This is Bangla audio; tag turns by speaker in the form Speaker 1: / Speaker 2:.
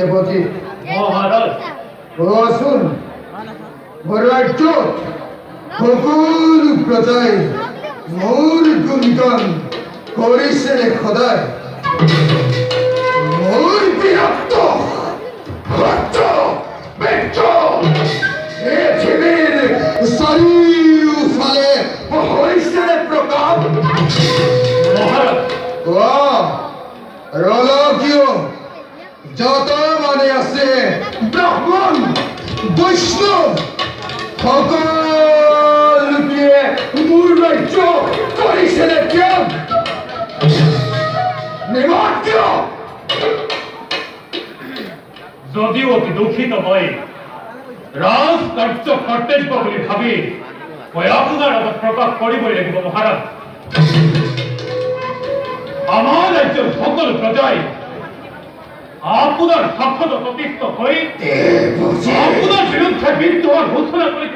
Speaker 1: সেনাপতি
Speaker 2: মহারাজ
Speaker 1: আসুন বরাজ্য সকল প্রজায় মোর গুণগান করিছে রে খোদায় মোর বিরক্ত ভক্ত বেচ্চ পৃথিবীর চাৰিওফালে হইছে রে প্রকাশ
Speaker 2: মহারাজ
Speaker 1: রলকীয় যত মানে আছে ব্রাহ্মণ বৈষ্ণৱ সকলোকে মোৰ ৰাজ্য কৰিছে নে ত্যাগ নিমন্ত্য
Speaker 2: যদিও অতি দুঃখিত হয় রাজ কার্য কর্তব্য বলে ভাবি মই আপনার আগত প্রকাশ করিবই লাগিব মহারাজ আমার রাজ্যের সকল প্রজায় আপনার সাক্ষাৎ প্রতিষ্ঠ হয়ে আপনার বিরুদ্ধে বিদ্রোহ ঘোষণা করে